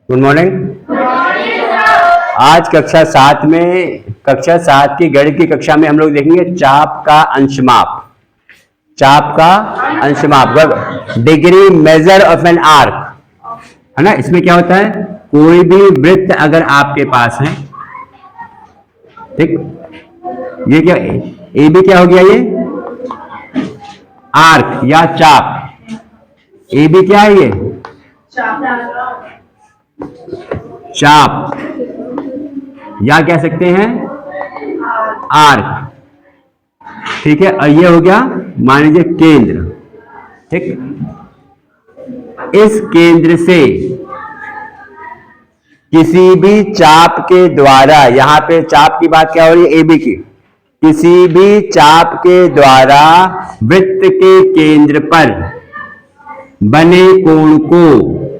Good morning. आज कक्षा 7 की गणित की कक्षा में हम लोग देखेंगे चाप का अंशमाप। चाप का अंशमाप degree measure of an arc, है ना। इसमें क्या होता है, कोई भी वृत्त अगर आपके पास है, ठीक, ये क्या ए बी क्या हो गया, ये आर्क या चाप। ए बी क्या है, ये चाप या कह सकते हैं आर्क, ठीक है। और ये हो गया मान लीजिए केंद्र, ठीक। इस केंद्र से किसी भी चाप के द्वारा, यहां पे चाप की बात क्या हो रही है, ए बी की, किसी भी चाप के द्वारा वृत्त के केंद्र पर बने कोण को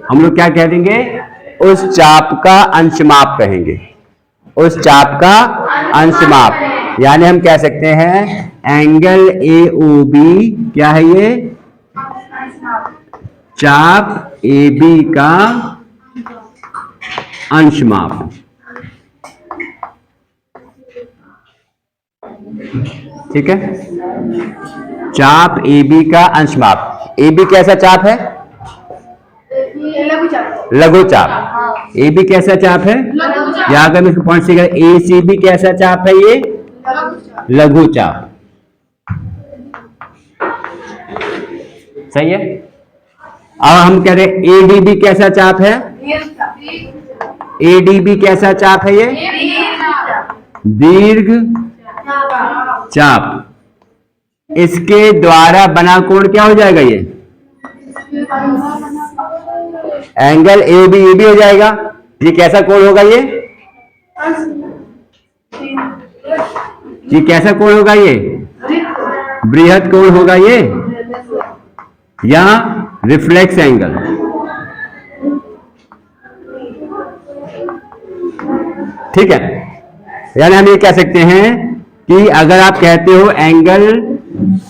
हम लोग क्या कह देंगे, उस चाप का अंशमाप कहेंगे। उस चाप का अंशमाप यानी हम कह सकते हैं एंगल ए ओ बी क्या है, ये चाप ए बी का अंशमाप, ठीक है। चाप ए बी का अंशमाप। ए बी कैसा चाप है, लघु चाप। ए बी कैसा चाप है, या अगर मैं इसको पॉइंट से ए सी बी कैसा चाप है, ये लघु चाप, सही है। अब हम कह रहे हैं ए डी बी कैसा चाप है, ए डी बी कैसा चाप है, ये दीर्घ चाप। इसके द्वारा बना कोण क्या हो जाएगा, ये एंगल ए बी हो जाएगा। ये कैसा कोण होगा, ये कैसा कोण होगा, ये बृहद कोण होगा, ये या रिफ्लेक्स एंगल, ठीक है। यानी हम ये कह सकते हैं कि अगर आप कहते हो एंगल,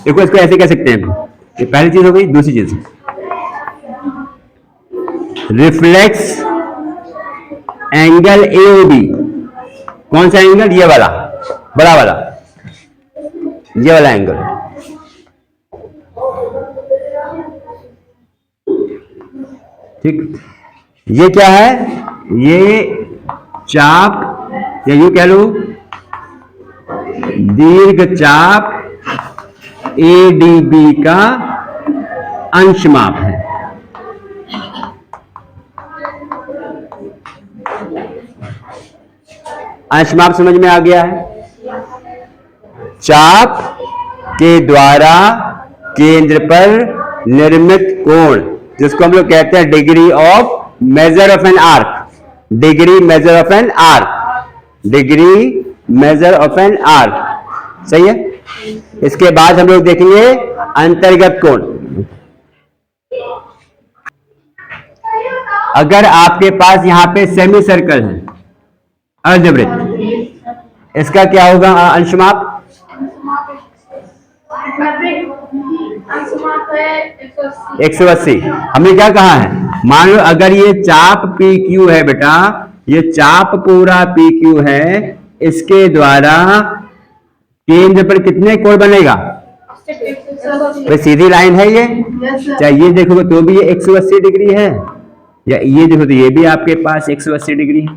देखो इसको ऐसे कह सकते हैं, ये पहली चीज हो गई। दूसरी चीज reflex angle A O B, कौन सा एंगल, ये वाला बड़ा वाला, ये वाला एंगल, ठीक। ये क्या है, ये चाप या यूं कह लो दीर्घ चाप ए डी बी का अंशमाप है। अंशमाप समझ में आ गया है। चाप के द्वारा केंद्र पर निर्मित कोण, जिसको हम लोग कहते हैं degree of major of an arc, degree measure of an arc, degree measure of an arc, सही है। इसके बाद हम लोग देखेंगे अंतर्गत कोण। अगर आपके पास यहां पे सेमी सर्कल है, अर्धवृत्त, इसका क्या होगा अंशमाप, 180। हमने क्या कहा है, मान लो अगर ये चाप पी क्यू है बेटा, ये चाप पूरा पी क्यू है, इसके द्वारा केंद्र पर कितने कोण बनेगा, भाई सीधी लाइन है ये, चाहे ये देखोगे तो भी ये 180 डिग्री है, या ये देखो तो ये भी आपके पास 180 डिग्री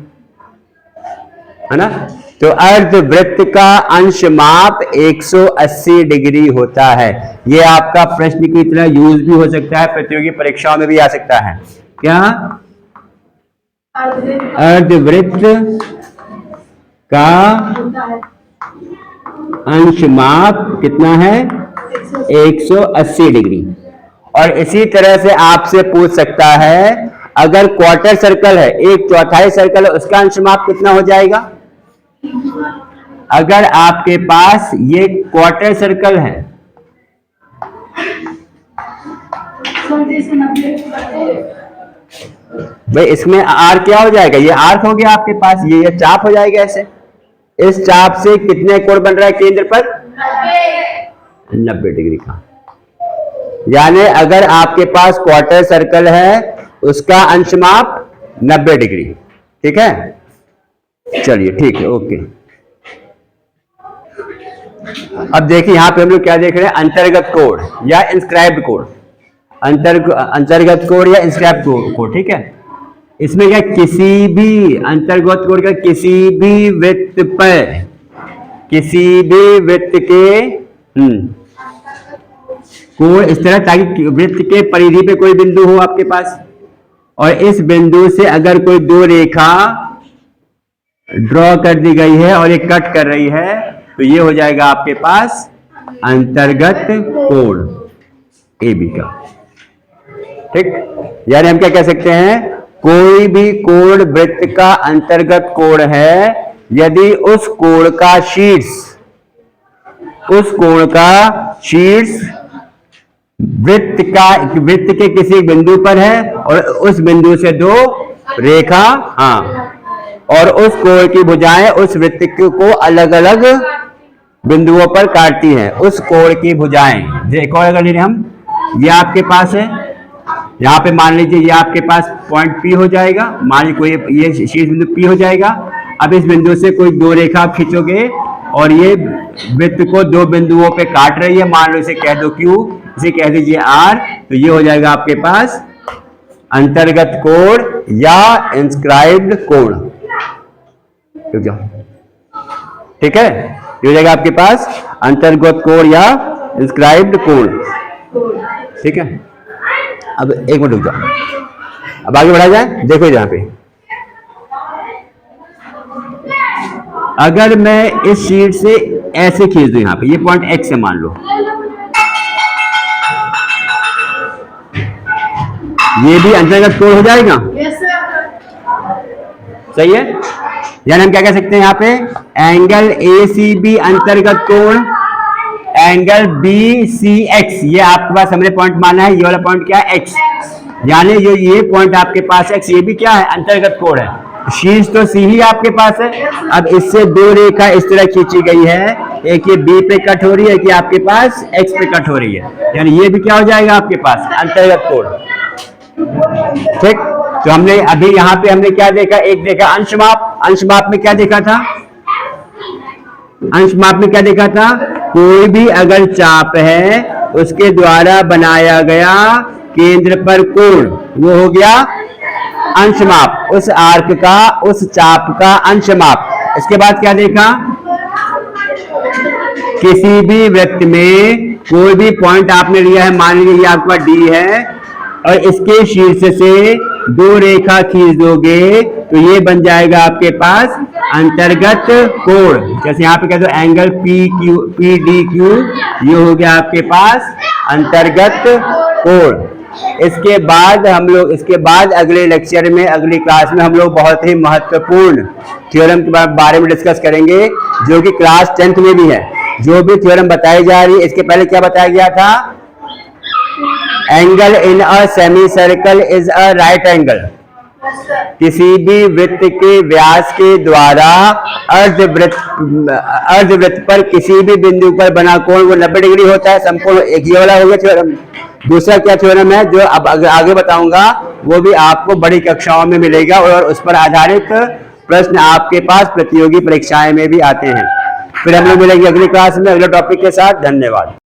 है ना। तो अर्धवृत्त का अंशमाप 180 डिग्री होता है। ये आपका प्रश्न की तरह यूज भी हो सकता है, प्रतियोगी परीक्षाओं में भी आ सकता है। क्या अर्धवृत्त का अंशमाप कितना है, 180 डिग्री। और इसी तरह से आपसे पूछ सकता है, अगर क्वार्टर सर्कल है, 1/4 सर्कल है, उसका अंशमाप कितना हो जाएगा। अगर आपके पास ये क्वार्टर सर्कल है, भाई इसमें आर क्या हो जाएगा, ये आर्क हो गया आपके पास, ये चाप हो जाएगा ऐसे। इस चाप से कितने कोण बन रहा है केंद्र पर, 90 डिग्री का। यानी अगर आपके पास क्वार्टर सर्कल है, उसका अंशमाप 90 डिग्री। ठीक है, चलिए ठीक है, ओके। अब देखिए यहां पे हम लोग क्या देख रहे हैं, अंतर्गत कोण या इंस्क्राइब्ड कोण, अंतर्गत कोण या इंस्क्राइब्ड कोण। ठीक है, इसमें क्या, किसी भी अंतर्गत कोण का किसी भी वृत्त पर, किसी भी वृत्त के कोण इस तरह, ताकि वृत्त के परिधि पे कोई बिंदु हो आपके पास, और इस बिंदु से अगर कोई दो रेखा ड्रॉ कर दी गई है और ये कट कर रही है, तो ये हो जाएगा आपके पास अंतर्गत कोण ए बी का। ठीक, यानी हम क्या कह सकते हैं, कोई भी कोण वृत्त का अंतर्गत कोण है यदि उस कोण का शीर्ष, उस कोण का शीर्ष वृत्त के किसी बिंदु पर है और उस बिंदु से दो रेखा, और उस कोण की भुजाएं उस वृत्त को अलग अलग बिंदुओं पर काटती हैं, उस कोण की भुजाएं। एक और अगर हम, ये आपके पास है, यहाँ पे मान लीजिए ये आपके पास पॉइंट P हो जाएगा, मान लीजिए कोई ये शीर्ष बिंदु P हो जाएगा। अब इस बिंदु से कोई दो रेखा खींचोगे और ये वृत्त को दो बिंदुओं पे काट रही है, मान लो इसे कह दो Q, इसे कह दीजिए R, तो ये हो जाएगा आपके पास अंतर्गत कोण या इंस्क्राइब्ड कोण। ठीक है, ये हो जाएगा आपके पास अंतर्गत कोण या इंस्क्राइब्ड कोण। ठीक है, अब एक मिनट रुक जाओ, अब आगे बढ़ा जाए। देखो यहां पे अगर मैं इस शीट से ऐसे खींच दूं, यहां पे ये पॉइंट X है मान लो, ये भी अंतर्गत कोण हो जाएगा। सही है, यानी हम क्या कह सकते हैं यहाँ पे, एंगल ACB अंतर्गत कोण, एंगल BCX, ये आपके पास हमने पॉइंट माना है, ये वाला पॉइंट क्या है, X, यानी जो ये पॉइंट आपके पास X, ये भी क्या है, अंतर्गत कोण है। शीर्ष तो C ही आपके पास है। अब इससे दो रेखा इस तरह खींची गई है, एक ये B पे कट हो रही है, कि आपके पास X पे कट हो रही है, यानी ये भी क्या हो जाएगा आपके पास, अंतर्गत कोण। ठीक, तो हमने अभी यहाँ पे हमने क्या देखा, एक देखा अंशमाप। अंशमाप में क्या देखा था, अंशमाप में क्या देखा था, कोई भी अगर चाप है उसके द्वारा बनाया गया केंद्र पर कोण, वो हो गया अंशमाप, उस आर्क का, उस चाप का अंशमाप। इसके बाद क्या देखा, किसी भी वृत्त में कोई भी पॉइंट आपने लिया है, मान लीजिए ये आपका D है, और इसके शीर्ष से दो रेखा खींच दोगे तो ये बन जाएगा आपके पास अंतर्गत कोण। जैसे यहाँ पे कह दो एंगल PDQ, ये हो गया आपके पास अंतर्गत कोण। इसके बाद हम लोग, इसके बाद अगले लेक्चर में, अगली क्लास में हम लोग बहुत ही महत्वपूर्ण थ्योरम के बारे में डिस्कस करेंगे, जो कि क्लास 10th में भी है। जो भी थ्योरम बताई जा रही है, इसके पहले क्या बताया गया था, angle in a semi circle is a right angle, किसी भी वृत्त के व्यास के द्वारा अर्धवृत्त पर किसी भी बिंदु पर बना कोण वो 90 डिग्री होता है संपूर्ण। एक ये वाला हो गया थ्योरम। दूसरा क्या थ्योरम है, जो अब आगे बताऊंगा, वो भी आपको बड़ी कक्षाओं में मिलेगा और उस पर आधारित प्रश्न आपके पास प्रतियोगी परीक्षाएं में भी आते हैं। फिर हम लोग मिलेंगे अगली क्लास में अगले टॉपिक के साथ। धन्यवाद।